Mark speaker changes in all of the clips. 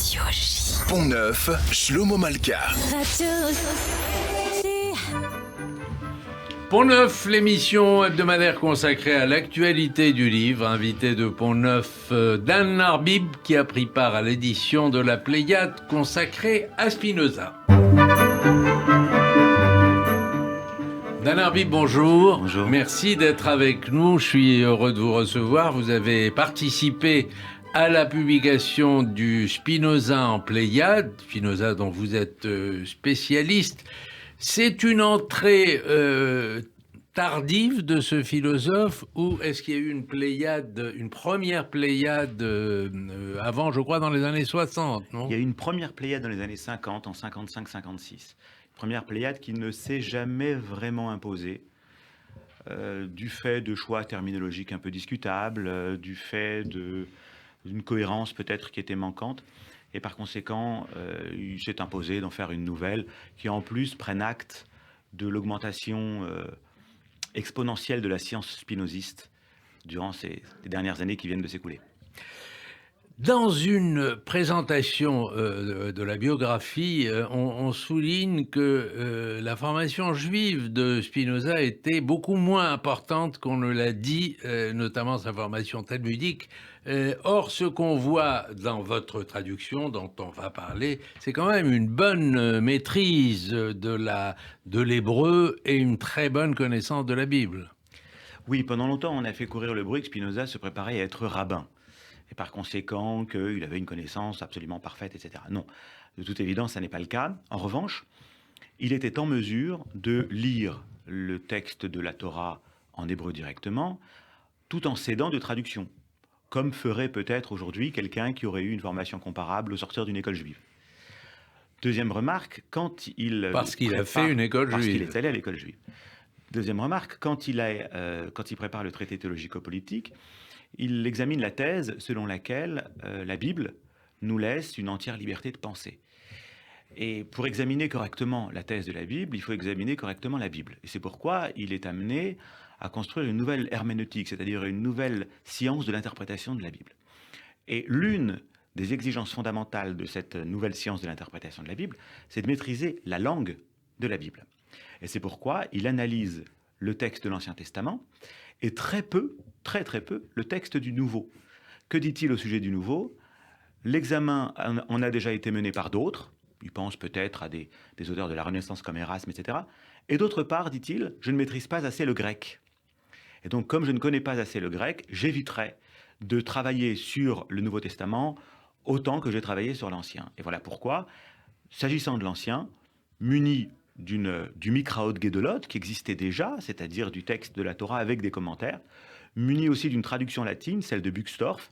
Speaker 1: Radio J.
Speaker 2: Pont-Neuf, Shlomo Malka.
Speaker 1: Radio J.
Speaker 3: Pont-Neuf, l'émission hebdomadaire consacrée à l'actualité du livre. Invité de Pont-Neuf, Dan Arbib, qui a pris part à l'édition de la Pléiade consacrée à Spinoza. Dan Arbib, bonjour.
Speaker 4: Bonjour.
Speaker 3: Merci d'être avec nous. Je suis heureux de vous recevoir. Vous avez participé à la publication du Spinoza en Pléiade, Spinoza dont vous êtes spécialiste. C'est une entrée tardive de ce philosophe, ou est-ce qu'il y a eu une première Pléiade avant, je crois, dans les années 60, non ?
Speaker 4: Il y a eu une première Pléiade dans les années 50, en 55-56. Première Pléiade qui ne s'est jamais vraiment imposée, du fait de choix terminologiques un peu discutables, du fait d'une cohérence peut-être qui était manquante. Et par conséquent, il s'est imposé d'en faire une nouvelle qui en plus prenne acte de l'augmentation exponentielle de la science spinoziste durant ces dernières années qui viennent de s'écouler.
Speaker 3: Dans une présentation de la biographie, on souligne que la formation juive de Spinoza était beaucoup moins importante qu'on ne l'a dit, notamment sa formation talmudique. Or, ce qu'on voit dans votre traduction, dont on va parler, c'est quand même une bonne maîtrise de l'hébreu et une très bonne connaissance de la Bible.
Speaker 4: Oui, pendant longtemps, on a fait courir le bruit que Spinoza se préparait à être rabbin. Et par conséquent, qu'il avait une connaissance absolument parfaite, etc. Non, de toute évidence, ça n'est pas le cas. En revanche, il était en mesure de lire le texte de la Torah en hébreu directement, tout en s'aidant de traduction, comme ferait peut-être aujourd'hui quelqu'un qui aurait eu une formation comparable au sortir d'une école juive. Deuxième remarque, quand il...
Speaker 3: Parce qu'il a fait une école juive.
Speaker 4: Parce qu'il est allé à l'école juive. Deuxième remarque, quand il prépare le traité théologico-politique, il examine la thèse selon laquelle la Bible nous laisse une entière liberté de penser. Et pour examiner correctement la thèse de la Bible, il faut examiner correctement la Bible. Et c'est pourquoi il est amené à construire une nouvelle herméneutique, c'est-à-dire une nouvelle science de l'interprétation de la Bible. Et l'une des exigences fondamentales de cette nouvelle science de l'interprétation de la Bible, c'est de maîtriser la langue de la Bible. Et c'est pourquoi il analyse le texte de l'Ancien Testament et très peu, très peu, le texte du Nouveau. Que dit-il au sujet du Nouveau ? L'examen en a déjà été mené par d'autres. Il pense peut-être à des auteurs de la Renaissance comme Erasme, etc. Et d'autre part, dit-il, je ne maîtrise pas assez le grec. Et donc, comme je ne connais pas assez le grec, j'éviterai de travailler sur le Nouveau Testament autant que j'ai travaillé sur l'Ancien. Et voilà pourquoi, s'agissant de l'Ancien, muni du Mikraot Gedolot, qui existait déjà, c'est-à-dire du texte de la Torah avec des commentaires, muni aussi d'une traduction latine, celle de Buxtorf,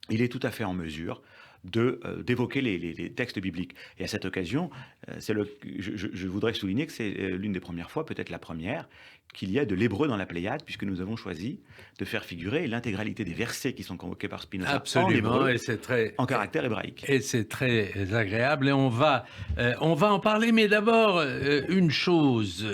Speaker 4: il est tout à fait en mesure d'évoquer les textes bibliques. Et à cette occasion, je voudrais souligner que c'est l'une des premières fois, peut-être la première, qu'il y a de l'hébreu dans la Pléiade, puisque nous avons choisi de faire figurer l'intégralité des versets qui sont convoqués par Spinoza
Speaker 3: Absolument,
Speaker 4: en hébreu,
Speaker 3: et c'est très,
Speaker 4: en caractère hébraïque.
Speaker 3: Et c'est très agréable, et on va en parler, mais d'abord, une chose.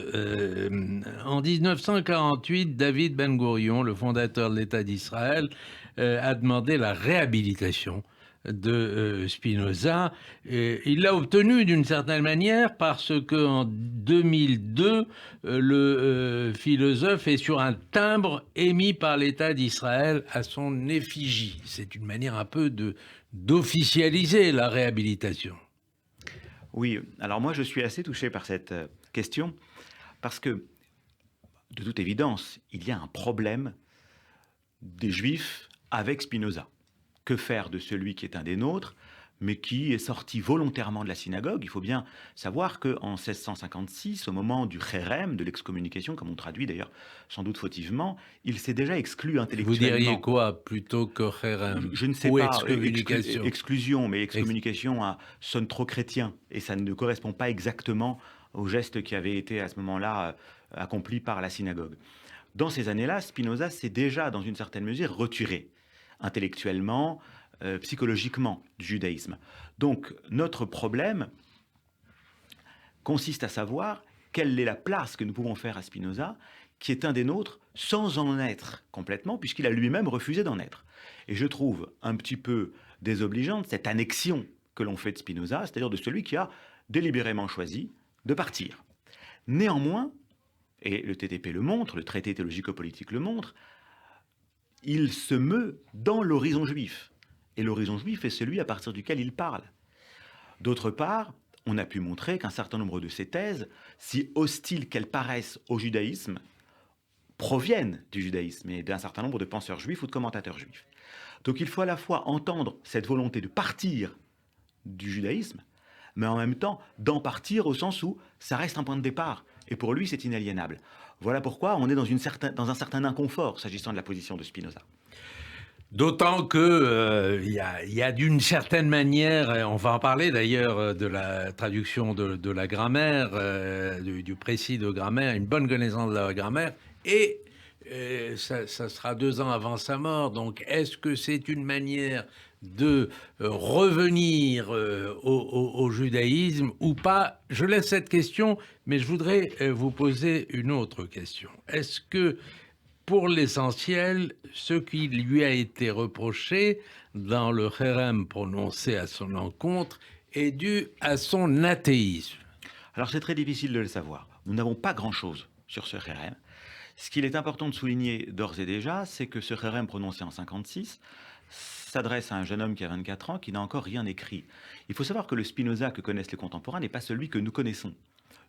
Speaker 3: En 1948, David Ben Gourion, le fondateur de l'État d'Israël, a demandé la réhabilitation de Spinoza. Il l'a obtenu d'une certaine manière parce qu'en 2002, le philosophe est sur un timbre émis par l'État d'Israël à son effigie. C'est une manière un peu d'officialiser la réhabilitation.
Speaker 4: Oui, alors moi je suis assez touché par cette question parce que, de toute évidence, il y a un problème des Juifs avec Spinoza. Que faire de celui qui est un des nôtres, mais qui est sorti volontairement de la synagogue ? Il faut bien savoir qu'en 1656, au moment du Kherem, de l'excommunication, comme on traduit d'ailleurs sans doute fautivement, il s'est déjà exclu intellectuellement.
Speaker 3: Vous diriez quoi plutôt que Kherem ?
Speaker 4: Je ne sais
Speaker 3: Ou
Speaker 4: pas,
Speaker 3: excommunication.
Speaker 4: Exclusion, mais excommunication sonne trop chrétien, et ça ne correspond pas exactement au geste qui avait été à ce moment-là accompli par la synagogue. Dans ces années-là, Spinoza s'est déjà, dans une certaine mesure, retiré intellectuellement, psychologiquement du judaïsme. Donc notre problème consiste à savoir quelle est la place que nous pouvons faire à Spinoza, qui est un des nôtres, sans en être complètement, puisqu'il a lui-même refusé d'en être. Et je trouve un petit peu désobligeante, cette annexion que l'on fait de Spinoza, c'est-à-dire de celui qui a délibérément choisi de partir. Néanmoins, et le TTP le montre, le traité théologico-politique le montre, il se meut dans l'horizon juif. Et l'horizon juif est celui à partir duquel il parle. D'autre part, on a pu montrer qu'un certain nombre de ces thèses, si hostiles qu'elles paraissent au judaïsme, proviennent du judaïsme et d'un certain nombre de penseurs juifs ou de commentateurs juifs. Donc il faut à la fois entendre cette volonté de partir du judaïsme, mais en même temps d'en partir au sens où ça reste un point de départ. Et pour lui, c'est inaliénable. Voilà pourquoi on est dans un certain inconfort s'agissant de la position de Spinoza.
Speaker 3: D'autant que il y a d'une certaine manière, on va en parler d'ailleurs de la traduction de la grammaire, du précis de grammaire, une bonne connaissance de la grammaire, et ça sera 2 ans avant sa mort. Donc, est-ce que c'est une manière de revenir au judaïsme ou pas? Je laisse cette question, mais je voudrais vous poser une autre question. Est-ce que, pour l'essentiel, ce qui lui a été reproché dans le Kherem prononcé à son encontre est dû à son athéisme?
Speaker 4: Alors c'est très difficile de le savoir. Nous n'avons pas grand-chose sur ce Kherem. Ce qu'il est important de souligner d'ores et déjà, c'est que ce Kherem prononcé en 56 s'adresse à un jeune homme qui a 24 ans, qui n'a encore rien écrit. Il faut savoir que le Spinoza que connaissent les contemporains n'est pas celui que nous connaissons.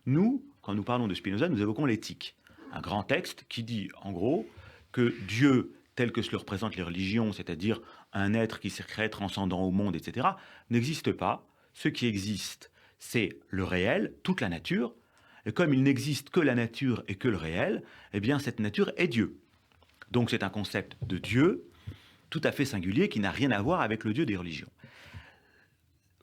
Speaker 4: Nous, quand nous parlons de Spinoza, nous évoquons l'éthique. Un grand texte qui dit, en gros, que Dieu, tel que se le représentent les religions, c'est-à-dire un être qui serait transcendant au monde, etc., n'existe pas. Ce qui existe, c'est le réel, toute la nature. Et comme il n'existe que la nature et que le réel, eh bien cette nature est Dieu. Donc c'est un concept de Dieu tout à fait singulier qui n'a rien à voir avec le Dieu des religions.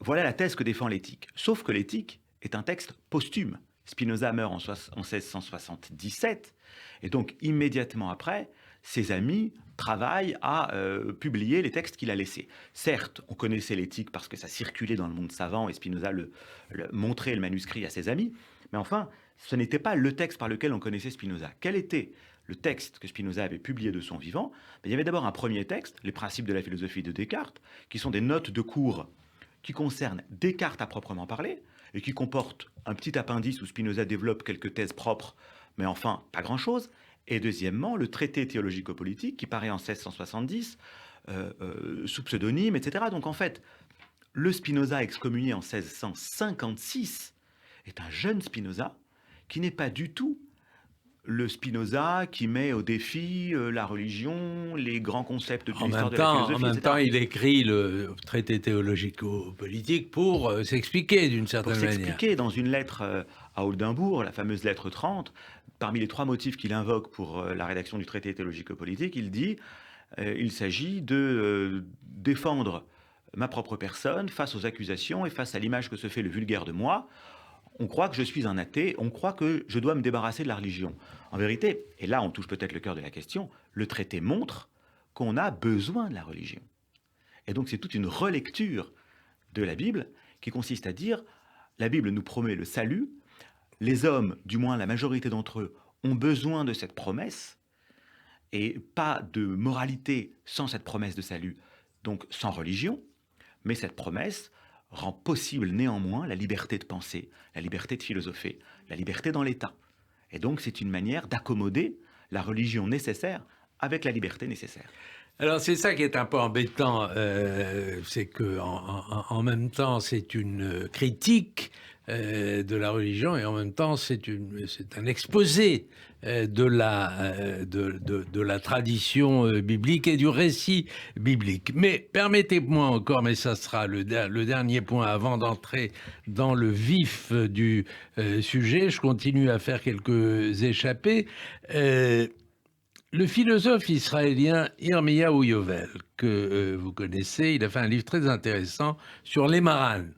Speaker 4: Voilà la thèse que défend l'éthique. Sauf que l'éthique est un texte posthume. Spinoza meurt en 1677, et donc immédiatement après, ses amis travaillent à publier les textes qu'il a laissés. Certes, on connaissait l'éthique parce que ça circulait dans le monde savant, et Spinoza montrait le manuscrit à ses amis, mais enfin, ce n'était pas le texte par lequel on connaissait Spinoza. Quel était le texte que Spinoza avait publié de son vivant? Il y avait d'abord un premier texte, les principes de la philosophie de Descartes, qui sont des notes de cours qui concernent Descartes à proprement parler, et qui comporte un petit appendice où Spinoza développe quelques thèses propres, mais enfin, pas grand-chose. Et deuxièmement, le traité théologico-politique qui paraît en 1670, sous pseudonyme, etc. Donc en fait, le Spinoza excommunié en 1656 est un jeune Spinoza qui n'est pas du tout le Spinoza qui met au défi la religion, les grands concepts de l'histoire de la philosophie,
Speaker 3: En même
Speaker 4: etc.
Speaker 3: temps, il écrit le traité théologico-politique pour s'expliquer d'une certaine manière.
Speaker 4: Pour s'expliquer dans une lettre à Oldenbourg, la fameuse lettre 30, parmi les 3 motifs qu'il invoque pour la rédaction du traité théologico-politique, il dit il s'agit de défendre ma propre personne face aux accusations et face à l'image que se fait le vulgaire de moi. On croit que je suis un athée, on croit que je dois me débarrasser de la religion. En vérité, et là on touche peut-être le cœur de la question, le traité montre qu'on a besoin de la religion. Et donc c'est toute une relecture de la Bible qui consiste à dire, la Bible nous promet le salut, les hommes, du moins la majorité d'entre eux, ont besoin de cette promesse, et pas de moralité sans cette promesse de salut, donc sans religion, mais cette promesse rend possible néanmoins la liberté de penser, la liberté de philosopher, la liberté dans l'État. Et donc c'est une manière d'accommoder la religion nécessaire avec la liberté nécessaire.
Speaker 3: Alors c'est ça qui est un peu embêtant, c'est que en même temps c'est une critique de la religion et en même temps c'est un exposé de la tradition biblique et du récit biblique. Mais permettez-moi encore, mais ça sera le dernier point avant d'entrer dans le vif du sujet, je continue à faire quelques échappées. Le philosophe israélien Yirmiyahu Yovel, que vous connaissez, il a fait un livre très intéressant sur les Maranes,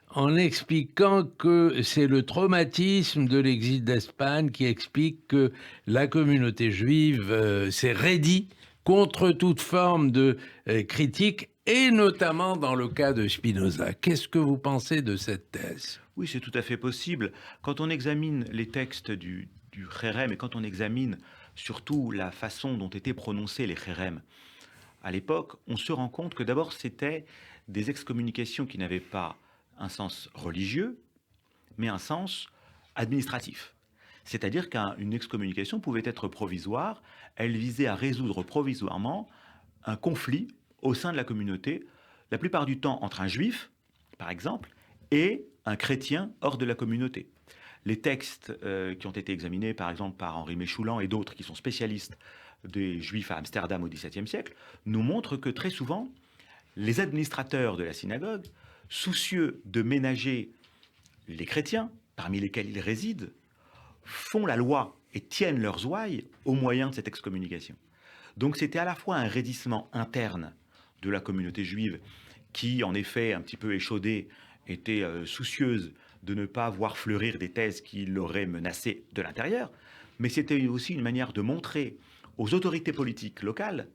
Speaker 3: en expliquant que c'est le traumatisme de l'exil d'Espagne qui explique que la communauté juive s'est raidie contre toute forme de critique, et notamment dans le cas de Spinoza. Qu'est-ce que vous pensez de cette thèse?
Speaker 4: Oui, c'est tout à fait possible. Quand on examine les textes du Kherem et quand on examine surtout la façon dont étaient prononcés les Kherem à l'époque, on se rend compte que d'abord c'était des excommunications qui n'avaient pas un sens religieux, mais un sens administratif. C'est-à-dire qu'une excommunication pouvait être provisoire, elle visait à résoudre provisoirement un conflit au sein de la communauté, la plupart du temps entre un juif, par exemple, et un chrétien hors de la communauté. Les textes qui ont été examinés, par exemple, par Henri Méchoulan et d'autres qui sont spécialistes des juifs à Amsterdam au XVIIe siècle, nous montrent que très souvent, les administrateurs de la synagogue, soucieux de ménager les chrétiens, parmi lesquels ils résident, font la loi et tiennent leurs ouailles au moyen de cette excommunication. Donc c'était à la fois un raidissement interne de la communauté juive qui, en effet, un petit peu échaudée, était soucieuse de ne pas voir fleurir des thèses qui l'auraient menacée de l'intérieur, mais c'était aussi une manière de montrer aux autorités politiques locales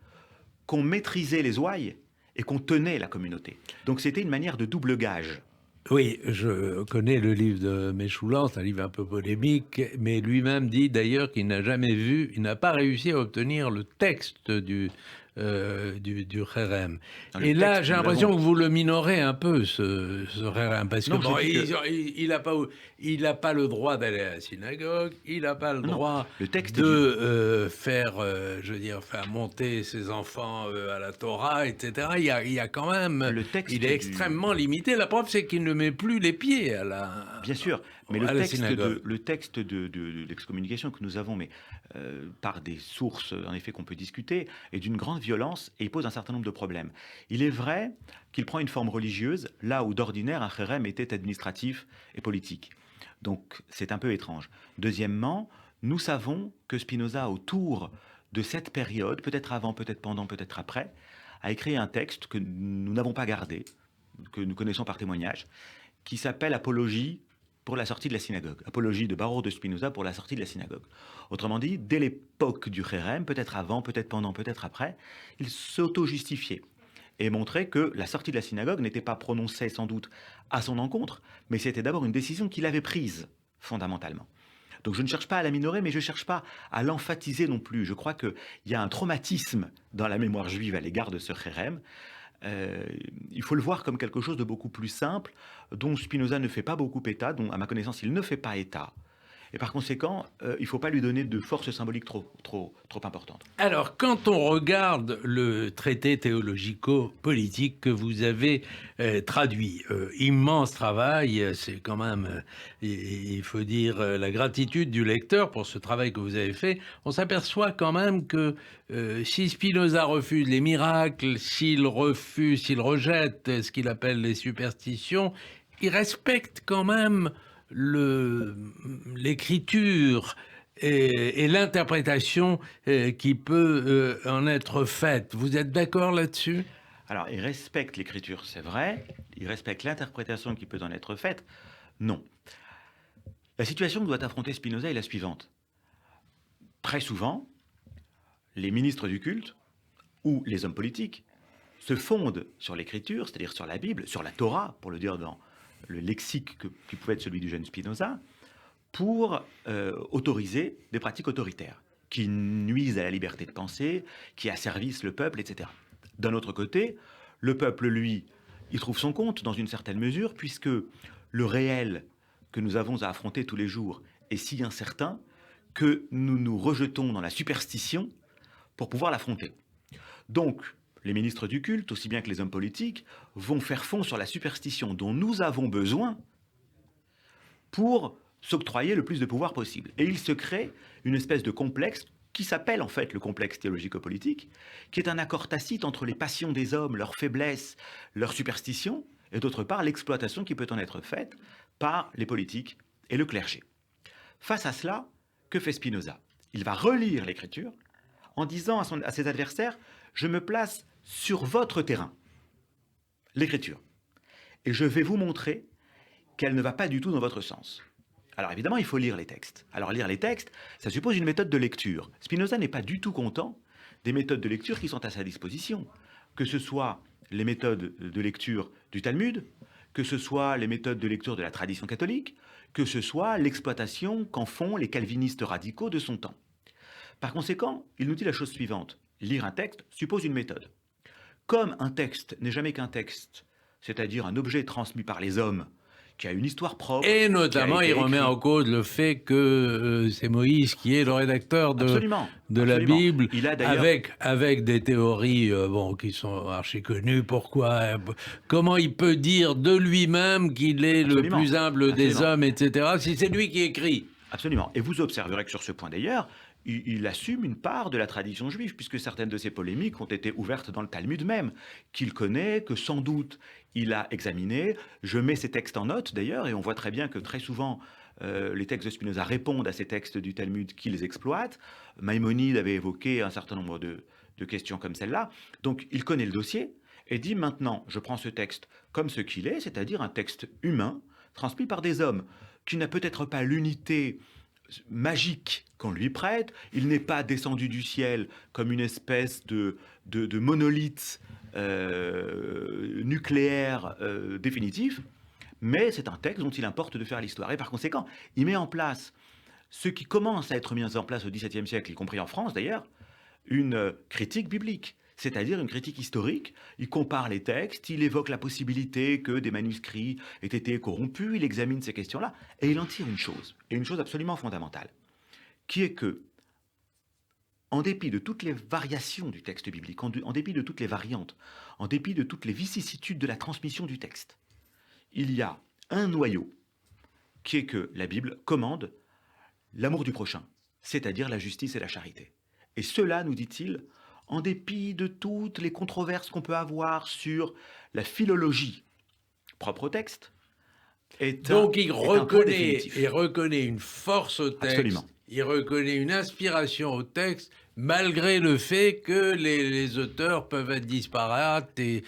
Speaker 4: qu'on maîtrisait les ouailles et qu'on tenait la communauté. Donc c'était une manière de double gage.
Speaker 3: Oui, je connais le livre de Méchoulan, c'est un livre un peu polémique, mais lui-même dit d'ailleurs qu'il n'a jamais vu, il n'a pas réussi à obtenir le texte du Kherem. Et là, j'ai l'impression que vous le minorez un peu, ce Kherem, parce que
Speaker 4: Non,
Speaker 3: bon, il n'a pas le droit d'aller à la synagogue, il n'a pas le droit faire, je veux dire, faire monter ses enfants à la Torah, etc. Il y a quand même, il est extrêmement limité. La preuve, c'est qu'il ne met plus les pieds à la
Speaker 4: Bien sûr, mais le texte de l'excommunication que nous avons, mais par des sources en effet qu'on peut discuter, est d'une grande violence et il pose un certain nombre de problèmes. Il est vrai qu'il prend une forme religieuse, là où d'ordinaire un kherem était administratif et politique. Donc c'est un peu étrange. Deuxièmement, nous savons que Spinoza, autour de cette période, peut-être avant, peut-être pendant, peut-être après, a écrit un texte que nous n'avons pas gardé, que nous connaissons par témoignage, qui s'appelle Apologie pour la sortie de la synagogue. Apologie de Baruch de Spinoza pour la sortie de la synagogue. Autrement dit, dès l'époque du Kherem, peut-être avant, peut-être pendant, peut-être après, il s'auto-justifiait et montrait que la sortie de la synagogue n'était pas prononcée sans doute à son encontre, mais c'était d'abord une décision qu'il avait prise fondamentalement. Donc je ne cherche pas à la minorer, mais je ne cherche pas à l'emphatiser non plus. Je crois qu'il y a un traumatisme dans la mémoire juive à l'égard de ce Kherem. Il faut le voir comme quelque chose de beaucoup plus simple, dont Spinoza ne fait pas beaucoup état, dont à ma connaissance il ne fait pas état. Et par conséquent, il ne faut pas lui donner de force symbolique trop importante.
Speaker 3: Alors, quand on regarde le traité théologico-politique que vous avez traduit, immense travail, c'est quand même, il faut dire, la gratitude du lecteur pour ce travail que vous avez fait, on s'aperçoit quand même que si Spinoza refuse les miracles, s'il rejette ce qu'il appelle les superstitions, il respecte quand même l'écriture et l'interprétation qui peut en être faite. Vous êtes d'accord là-dessus ?
Speaker 4: Alors, il respecte l'écriture, c'est vrai. Il respecte l'interprétation qui peut en être faite. Non. La situation que doit affronter Spinoza est la suivante. Très souvent, les ministres du culte ou les hommes politiques se fondent sur l'écriture, c'est-à-dire sur la Bible, sur la Torah, pour le dire dans le lexique qui pouvait être celui du jeune Spinoza, pour autoriser des pratiques autoritaires qui nuisent à la liberté de penser, qui asservissent le peuple, etc. D'un autre côté, le peuple, lui, il trouve son compte dans une certaine mesure, puisque le réel que nous avons à affronter tous les jours est si incertain que nous nous rejetons dans la superstition pour pouvoir l'affronter. Donc, les ministres du culte, aussi bien que les hommes politiques, vont faire fond sur la superstition dont nous avons besoin pour s'octroyer le plus de pouvoir possible. Et il se crée une espèce de complexe qui s'appelle en fait le complexe théologico-politique, qui est un accord tacite entre les passions des hommes, leurs faiblesses, leurs superstitions, et d'autre part l'exploitation qui peut en être faite par les politiques et le clergé. Face à cela, que fait Spinoza ? Il va relire l'écriture en disant à ses adversaires « Je me place sur votre terrain, l'écriture, et je vais vous montrer qu'elle ne va pas du tout dans votre sens. » Alors évidemment, il faut lire les textes. Alors lire les textes, ça suppose une méthode de lecture. Spinoza n'est pas du tout content des méthodes de lecture qui sont à sa disposition, que ce soit les méthodes de lecture du Talmud, que ce soit les méthodes de lecture de la tradition catholique, que ce soit l'exploitation qu'en font les calvinistes radicaux de son temps. Par conséquent, il nous dit la chose suivante. Lire un texte suppose une méthode. Comme un texte n'est jamais qu'un texte c'est-à-dire un objet transmis par les hommes, qui a une histoire propre.
Speaker 3: Et notamment,
Speaker 4: qui a
Speaker 3: il
Speaker 4: été
Speaker 3: remet
Speaker 4: écrit.
Speaker 3: en cause le fait que c'est Moïse qui est le rédacteur
Speaker 4: Absolument,
Speaker 3: de la
Speaker 4: absolument.
Speaker 3: Bible,
Speaker 4: Il a d'ailleurs-
Speaker 3: avec des théories qui sont archi connues. Comment il peut dire de lui-même qu'il est
Speaker 4: Absolument,
Speaker 3: le plus humble des
Speaker 4: absolument.
Speaker 3: hommes, etc., si c'est lui qui écrit?
Speaker 4: Absolument. Et vous observerez que sur ce point d'ailleurs, il assume une part de la tradition juive, puisque certaines de ses polémiques ont été ouvertes dans le Talmud même, qu'il connaît, que sans doute il a examiné. Je mets ces textes en note d'ailleurs, et on voit très bien que très souvent les textes de Spinoza répondent à ces textes du Talmud qu'ils exploitent. Maïmonide avait évoqué un certain nombre de questions comme celle-là. Donc il connaît le dossier et dit maintenant, je prends ce texte comme ce qu'il est, c'est-à-dire un texte humain, transmis par des hommes, qui n'a peut-être pas l'unité magique qu'on lui prête, il n'est pas descendu du ciel comme une espèce de monolithe nucléaire définitif, mais c'est un texte dont il importe de faire l'histoire. Et par conséquent, il met en place ce qui commence à être mis en place au XVIIe siècle, y compris en France d'ailleurs, une critique biblique, c'est-à-dire une critique historique. Il compare les textes, il évoque la possibilité que des manuscrits aient été corrompus, il examine ces questions-là, et il en tire une chose, et une chose absolument fondamentale, qui est que, en dépit de toutes les variations du texte biblique, en dépit de toutes les variantes, en dépit de toutes les vicissitudes de la transmission du texte, il y a un noyau, qui est que la Bible commande l'amour du prochain, c'est-à-dire la justice et la charité. Et cela, nous dit-il, en dépit de toutes les controverses qu'on peut avoir sur la philologie propre au texte,
Speaker 3: Donc il
Speaker 4: est un point définitif.
Speaker 3: reconnaît une force au texte,
Speaker 4: Absolument.
Speaker 3: il reconnaît une inspiration au texte, malgré le fait que les auteurs peuvent être disparates et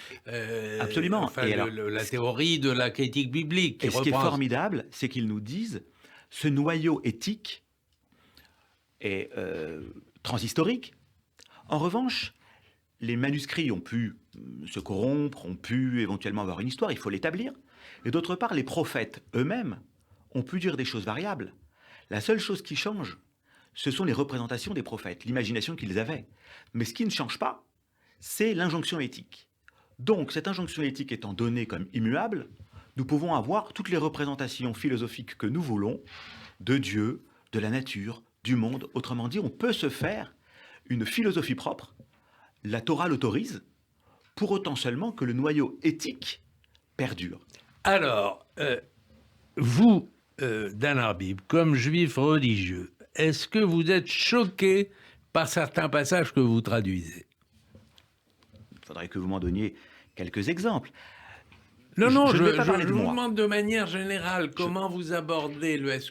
Speaker 4: Absolument.
Speaker 3: enfin,
Speaker 4: Et alors,
Speaker 3: la théorie de la critique biblique.
Speaker 4: Et ce qui est formidable, c'est qu'ils nous disent ce noyau éthique est transhistorique. En revanche, les manuscrits ont pu se corrompre, ont pu éventuellement avoir une histoire, il faut l'établir. Et d'autre part, les prophètes eux-mêmes ont pu dire des choses variables. La seule chose qui change, ce sont les représentations des prophètes, l'imagination qu'ils avaient. Mais ce qui ne change pas, c'est l'injonction éthique. Donc, cette injonction éthique étant donnée comme immuable, nous pouvons avoir toutes les représentations philosophiques que nous voulons de Dieu, de la nature, du monde. Autrement dit, on peut se faire une philosophie propre. La Torah l'autorise, pour autant seulement que le noyau éthique perdure.
Speaker 3: Alors, vous, Dan Arbib, comme juif religieux, est-ce que vous êtes choqué par certains passages que vous traduisez?
Speaker 4: Il faudrait que vous m'en donniez quelques exemples.
Speaker 3: Non,
Speaker 4: je ne vais pas parler de
Speaker 3: vous
Speaker 4: moi.
Speaker 3: demande de manière générale comment vous abordez le. Est-ce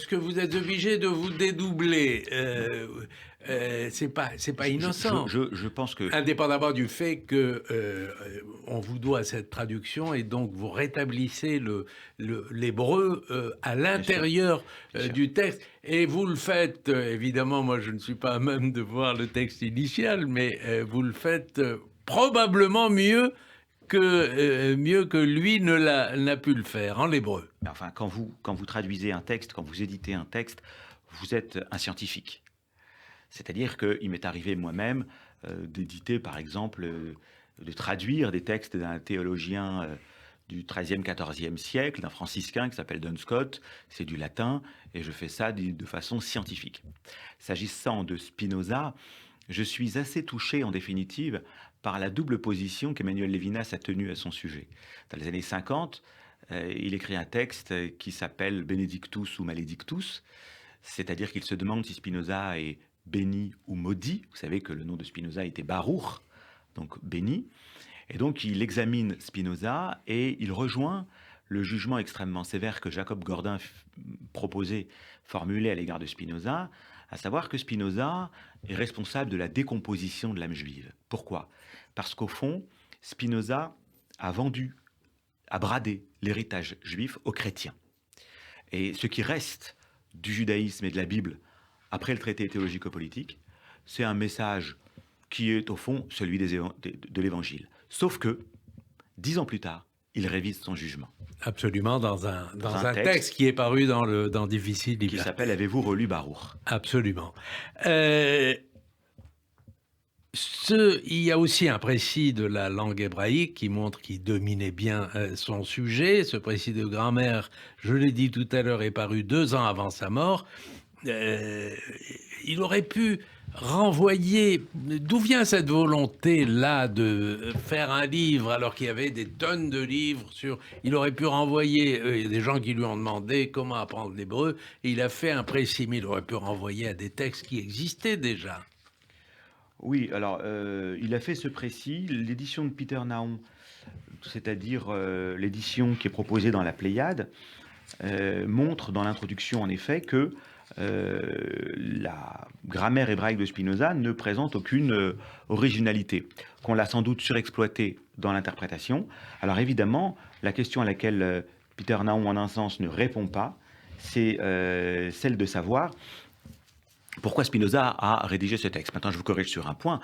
Speaker 3: que vous êtes obligé de vous dédoubler? C'est pas innocent.
Speaker 4: Je pense que
Speaker 3: Indépendamment du fait que on vous doit cette traduction et donc vous rétablissez l'hébreu à l'intérieur
Speaker 4: Bien sûr.
Speaker 3: du texte. Et vous le faites, évidemment, moi je ne suis pas à même de voir le texte initial, mais vous le faites probablement mieux que lui n'a pu le faire en l'hébreu.
Speaker 4: enfin, quand vous traduisez un texte, quand vous éditez un texte, vous êtes un scientifique. C'est-à-dire qu'il m'est arrivé moi-même d'éditer, par exemple, de traduire des textes d'un théologien du XIIIe, XIVe siècle, d'un franciscain qui s'appelle Duns Scotus, c'est du latin, et je fais ça de façon scientifique. S'agissant de Spinoza, je suis assez touché, en définitive, par la double position qu'Emmanuel Lévinas a tenue à son sujet. Dans les années 50, il écrit un texte qui s'appelle Benedictus ou Maledictus, c'est-à-dire qu'il se demande si Spinoza est béni ou maudit. Vous savez que le nom de Spinoza était Baruch, donc béni. Et donc il examine Spinoza et il rejoint le jugement extrêmement sévère que Jacob Gordin formulait à l'égard de Spinoza, à savoir que Spinoza est responsable de la décomposition de l'âme juive. Pourquoi ? Parce qu'au fond, Spinoza a bradé l'héritage juif aux chrétiens. Et ce qui reste du judaïsme et de la Bible après le traité théologico-politique, c'est un message qui est au fond celui de l'Évangile. Sauf que, 10 ans plus tard, il révise son jugement.
Speaker 3: Absolument, dans un texte qui est paru dans Difficile
Speaker 4: qui s'appelle « Avez-vous relu Baruch ?»
Speaker 3: Absolument. Il y a aussi un précis de la langue hébraïque qui montre qu'il dominait bien son sujet. Ce précis de grammaire, je l'ai dit tout à l'heure, est paru 2 ans avant sa mort. Il aurait pu renvoyer... D'où vient cette volonté-là de faire un livre alors qu'il y avait des tonnes de livres sur... Il aurait pu renvoyer... Il y a des gens qui lui ont demandé comment apprendre l'hébreu, et il a fait un précis, mais il aurait pu renvoyer à des textes qui existaient déjà.
Speaker 4: Oui, alors il a fait ce précis. L'édition de Peter Nahon, c'est-à-dire l'édition qui est proposée dans la Pléiade, montre dans l'introduction en effet que la grammaire hébraïque de Spinoza ne présente aucune originalité, qu'on l'a sans doute surexploitée dans l'interprétation. Alors évidemment, la question à laquelle Peter Nahon en un sens ne répond pas, c'est celle de savoir pourquoi Spinoza a rédigé ce texte. Maintenant, je vous corrige sur un point.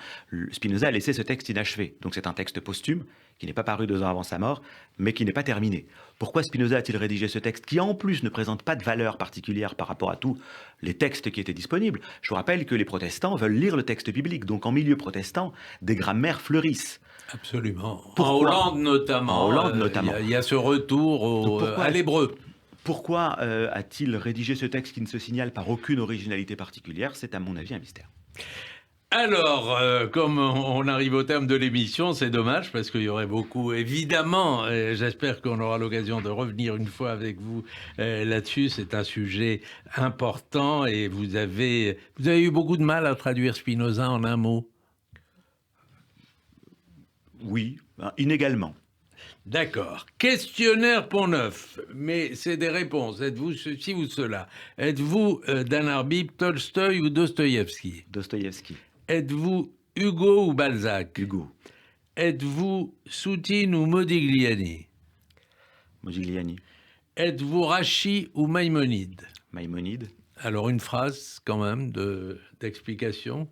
Speaker 4: Spinoza a laissé ce texte inachevé. Donc c'est un texte posthume qui n'est pas paru 2 ans avant sa mort, mais qui n'est pas terminé. Pourquoi Spinoza a-t-il rédigé ce texte qui, en plus, ne présente pas de valeur particulière par rapport à tous les textes qui étaient disponibles? Je vous rappelle que les protestants veulent lire le texte biblique. Donc en milieu protestant, des grammaires fleurissent.
Speaker 3: Absolument.
Speaker 4: Pourquoi?
Speaker 3: En Hollande notamment.
Speaker 4: En Hollande notamment.
Speaker 3: Il y a ce retour à l'hébreu.
Speaker 4: Pourquoi a-t-il rédigé ce texte qui ne se signale par aucune originalité particulière? C'est à mon avis un mystère.
Speaker 3: Alors, comme on arrive au terme de l'émission, c'est dommage parce qu'il y aurait beaucoup, évidemment, j'espère qu'on aura l'occasion de revenir une fois avec vous là-dessus. C'est un sujet important et vous avez eu beaucoup de mal à traduire Spinoza en un mot.
Speaker 4: Oui, inégalement.
Speaker 3: D'accord. Questionnaire Pont-Neuf, mais c'est des réponses. Êtes-vous ceci ou cela? Êtes-vous Dan Arbib, Tolstoï ou Dostoïevski?
Speaker 4: Dostoïevski.
Speaker 3: Êtes-vous Hugo ou Balzac?
Speaker 4: Hugo.
Speaker 3: Êtes-vous Soutine ou Modigliani?
Speaker 4: Modigliani.
Speaker 3: Êtes-vous Rachi ou Maïmonide?
Speaker 4: Maïmonide.
Speaker 3: Alors une phrase quand même d'explication.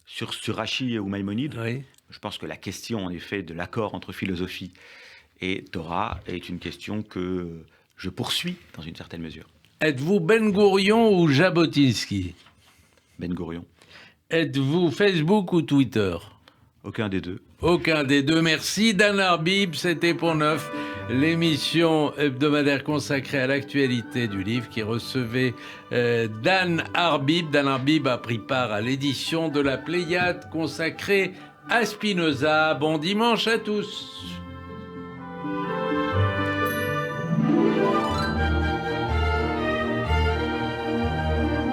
Speaker 4: Sur Rachi ou Maïmonide,
Speaker 3: Oui.
Speaker 4: je pense que la question en effet de l'accord entre philosophie et Torah est une question que je poursuis dans une certaine mesure.
Speaker 3: Êtes-vous Ben Gourion ou Jabotinsky?
Speaker 4: Ben Gourion.
Speaker 3: Êtes-vous Facebook ou Twitter?
Speaker 4: Aucun des deux.
Speaker 3: Aucun des deux, merci. Dan Arbib, c'était Pont-Neuf, l'émission hebdomadaire consacrée à l'actualité du livre qui recevait Dan Arbib. Dan Arbib a pris part à l'édition de la Pléiade consacrée à Spinoza. Bon dimanche à tous.